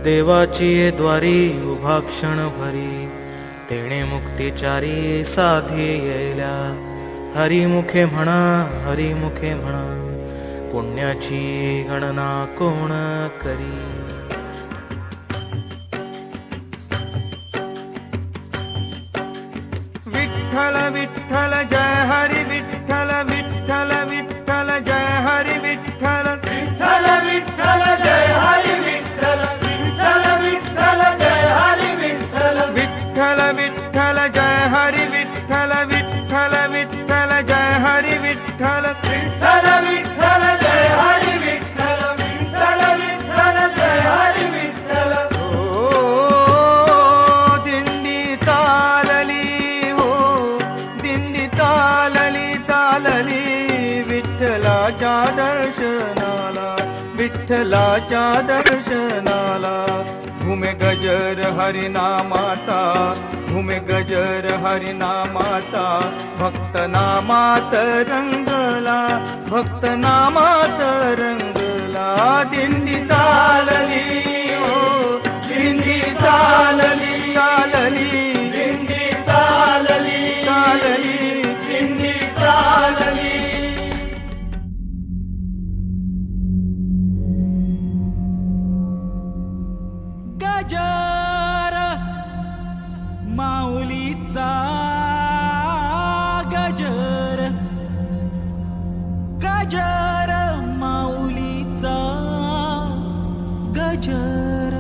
देवाची ये द्वारी उभा क्षण भरी, तेणे मुक्तिचारी साधी येल्या. हरिमुखे म्हणा, हरिमुखे म्हणा, पुण्याची गणना कोण करी. विठ्ठल विठ्ठल जय हरी विठ्ठल विठ्ठल विठ्ठल जय हरी विठ्ठल विठ्ठल विठ्ठल जय हरी विठ्ठल विठ्ठल विठ्ठल जय हरी विठ्ठल विठ्ठल विठ्ठल जय हरी विठ्ठल विठ्ठल विठ्ठल जय हरी विठ्ठल विठ्ठल विठ्ठल जय हरी विठ्ठल विठ्ठल विठ्ठल जय हरी विठ्ठल. दिंडी चालली हो, दिंडी चालली चालली विठ्ठलाच्या दर्शनाला, विठ्ठलाच्या दर्शनाला. घुमे गजर हरिनामाचा, घुमे गजर हरिनामाचा, भक्त नामात रंगला, भक्त नामात रंगला. दिंडी चालली हो, दिंडी चालली चालली, दिंडी चालली चालली, दिंडी चालली. गजर माऊलीचा गजर, गजर माऊलीचा गजर.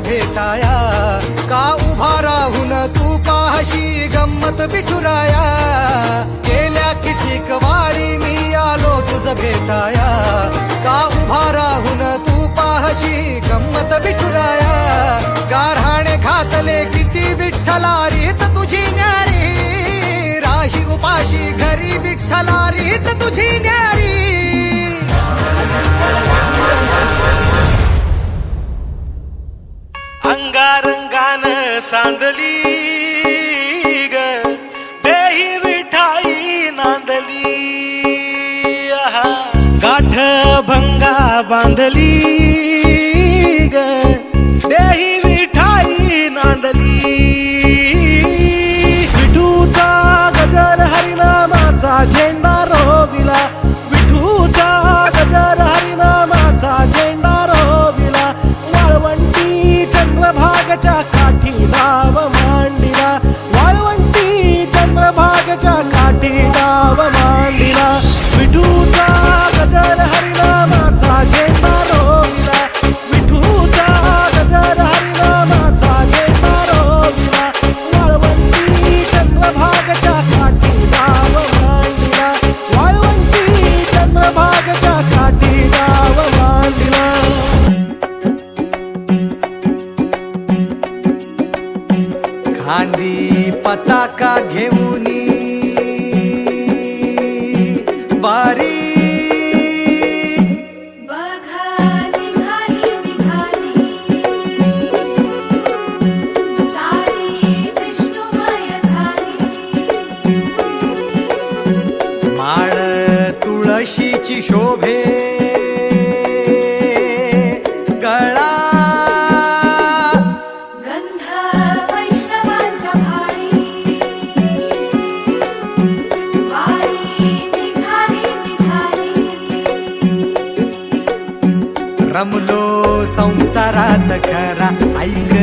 भेटाया का उभा राहून तू पाहशी गंमत विठुराया गेल्या कितीक वारी मी आलो तुझ भेटाया का उभा राहून तू पाहशी गंमत विठुराया गारहाणे घातले किती विठ्ठला रीत तुझी न्यारी राही उपाशी घरी विठ्ठला रीत तुझी न्यारी अंगारंगान सांडली ग देही विठाई नांदली आहा. गाठ भंगा बांधली ग देही विठाई नांदली विठूचा गजर हरिनामाचा झेंडा रोविला विठूचा गजर हरिनामाचा झेंडा रोविला वाळवंटी चंद्रभागच्या काठी डाव मांडिला वाळवंटी चंद्रभागच्या काठी डाव मांडिला विठूचा गजर हरिनामाचा झेंडा रोविला विठूचा गजर हरिनामाचा झेंडा रोविला वाळवंटी चंद्रभागच्या काठी डाव मांडिला वाळवंटी चंद्रभागच्या काठी डाव मांडिला खांदी पताका घेऊनी वारी बघा निघाली निघाली सारी विष्णुमय झाली माळ तुळशीची शोभे गळा गंध वैष्णवांच्या भाळी वारी निघाली निघाली रमलो संसारात खरा ऐक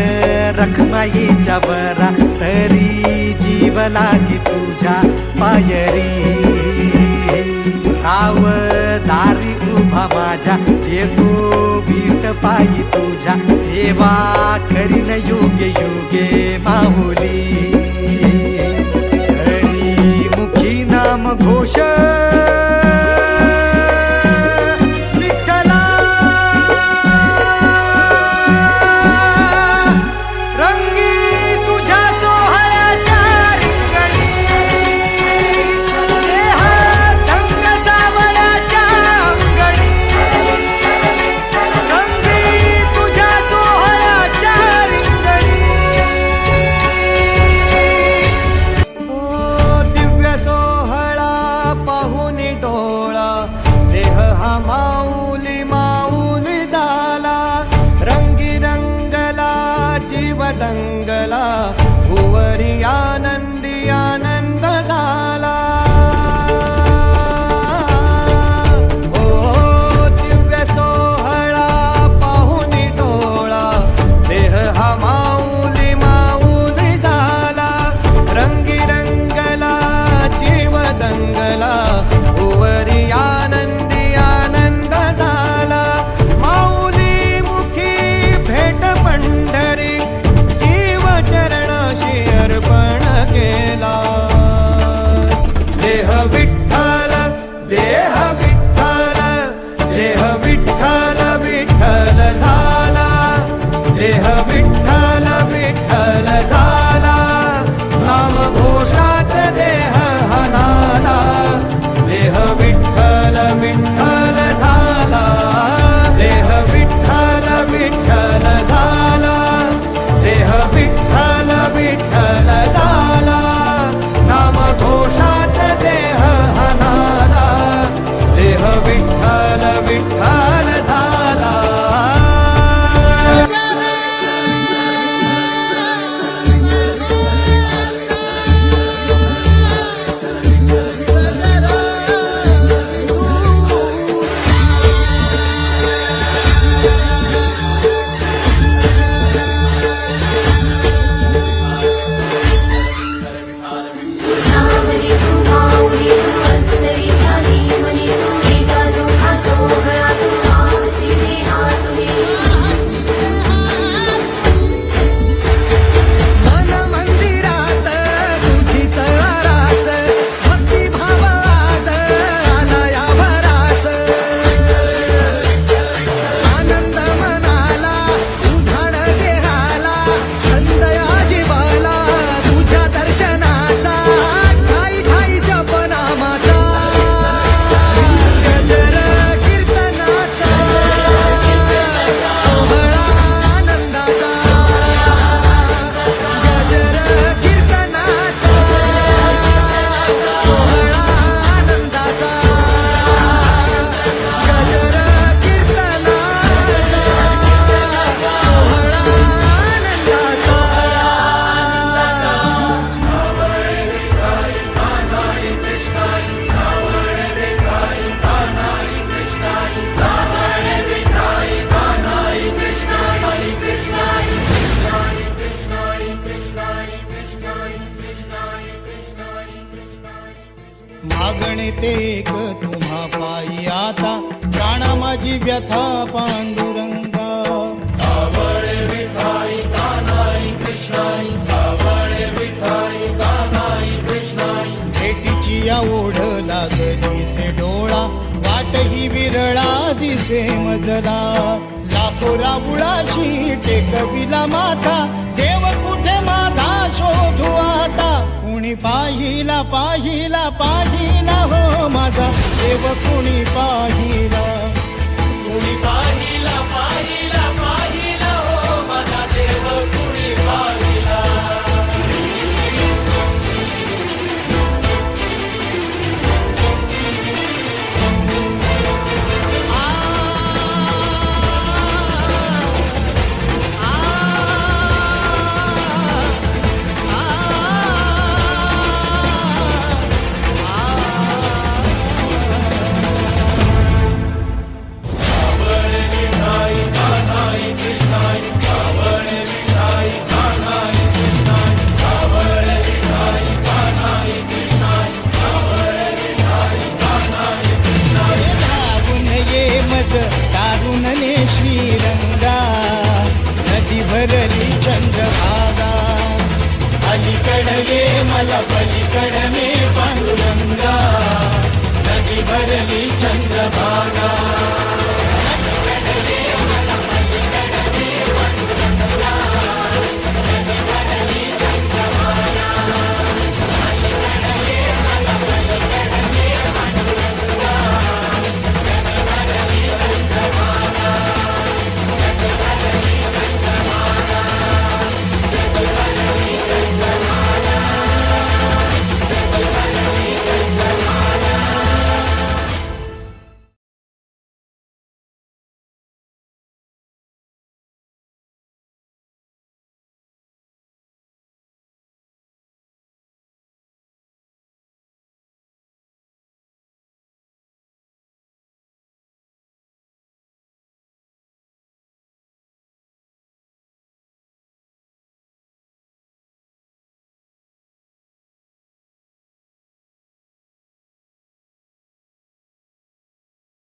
रखमाईच्या बरा तरी जीव लागी तुझ्या पायरी राव दारी उभा माझ्या येतो बीट पायी तुझ्या सेवा करीन योग्य योगे माहुली हरी मुखी नाम घोष विठ्ठला रंगी तुझ्या सोहळ्याच्या रिंगणी देहात रंग सावळ्याच्या अंगणी रंगी तुझ्या सोहळ्याच्या रिंगणी ओ दिव्य सोहळा पाहून डोळा देह हा माऊली माऊली झाला रंगी रंगला जीव दंगला भुवरी आनंदी आनंद झाला ओ दिव्य सोहळा पाहून डोळा देह हा माऊली माऊली झाला रंगी रंगला जीव दंगला भुवरी आनंदी आनंद झाला माऊली मुखी भेट पंढरी जीव चरणाशी अर्पण केला देह विठ्ठल देह विठ्ठल देह विठ्ठल विठ्ठल झाला देह विठ्ठल विठ्ठल झाला नाम घोषात देह हनाला देह विठ्ठल विठ्ठल झाला देह विठ्ठल विठ्ठल झाला देह विठ्ठल विठ्ठल झाला नाम घोषात देह मागणे ते एक तुम्हा पायी आता प्राणा माझी व्यथा पांडुरंगा भेटीची या ओढ लागली से डोळा वाट ही विरळा दिसे मजला लाखो राबुळाशी टेकविला माथा देव कुठे माझा शोधू आता कुणी पाहिला पाहिला पाहिला हो माझा देव कुणी पाहिला